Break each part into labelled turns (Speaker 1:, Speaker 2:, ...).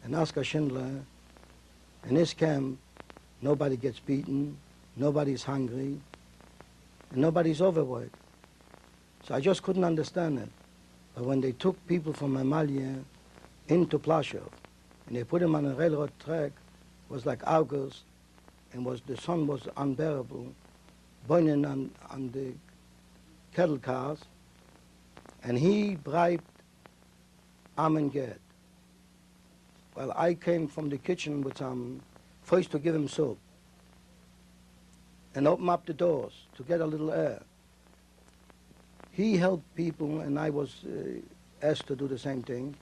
Speaker 1: and Oskar Schindler, in his camp, nobody gets beaten, nobody's hungry, and nobody's overworked. So I just couldn't understand it. But when they took people from Amalia into Plaszow, and they put them on a railroad track, it was like August, and the sun was unbearable, burning on the cattle cars, and he bribed Amen Ged. Well, I came from the kitchen with some, first to give him soup, and open up the doors to get a little air. He helped people, and I was asked to do the same thing.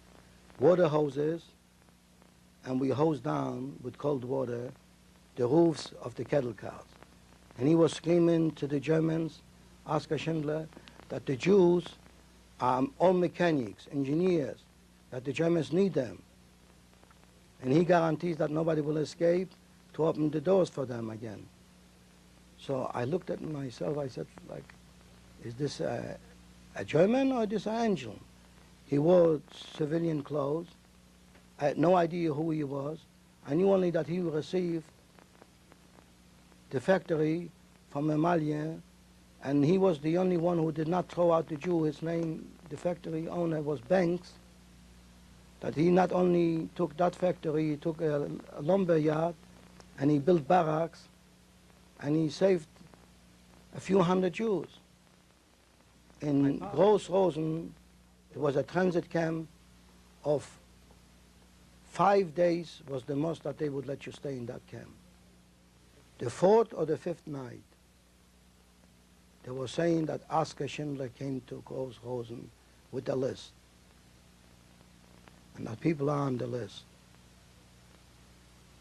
Speaker 1: Water hoses, and we hosed down with cold water the roofs of the cattle cars. And he was screaming to the Germans, Oskar Schindler, that the Jews are all mechanics, engineers, that the Germans need them. And he guarantees that nobody will escape to open the doors for them again. So I looked at myself, I said, like, is this a German or is this an angel? He wore civilian clothes. I had no idea who he was. I knew only that he received the factory from Amalia, and he was the only one who did not throw out the Jew. His name, the factory owner, was Banks. That he not only took that factory, he took a lumber yard, and he built barracks, and he saved a few hundred Jews. In Gross Rosen, there was a transit camp of 5 days was the most that they would let you stay in that camp. The 4th or the 5th night, they were saying that Oskar Schindler came to Gross Rosen with a list, and that people are on the list.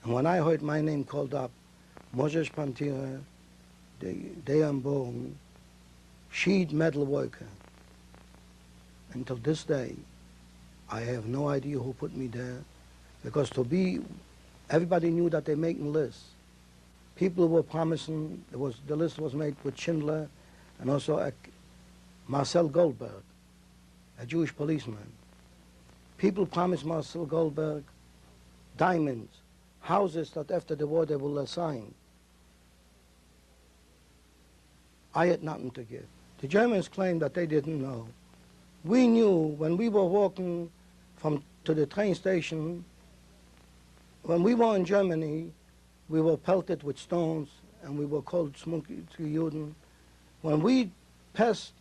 Speaker 1: And when I heard my name called up, Moses Pantera, the Deamborn, sheet metal worker. Until this day, I have no idea who put me there, because everybody knew that they're making lists. People were promising, the list was made with Schindler and also Marcel Goldberg, a Jewish policeman. People promised Marcel Goldberg diamonds, houses that after the war they will assign. I had nothing to give. The Germans claimed that they didn't know. We knew when we were walking to the train station, when we were in Germany, we were pelted with stones and we were called Smoky Juden. When we passed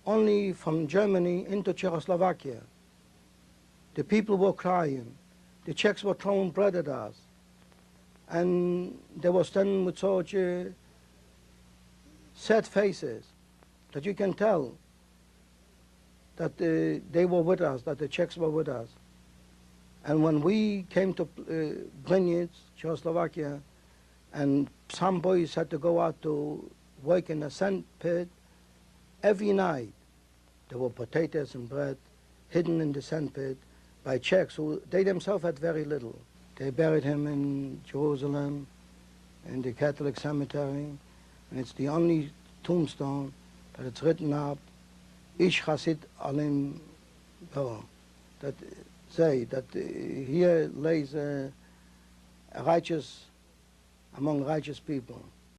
Speaker 1: only from Germany into Czechoslovakia, the people were crying. The Czechs were throwing bread at us. And they were standing with such sad faces that you can tell that they were with us, that the Czechs were with us. And when we came to Brnic, Czechoslovakia, and some boys had to go out to work in a sand pit, every night there were potatoes and bread hidden in the sand pit by Czechs who they themselves had very little. They buried him in Jerusalem, in the Catholic cemetery, and it's the only tombstone that it's written up, Ish Hasid Alim Bo, that say that here lays a righteous, among righteous people.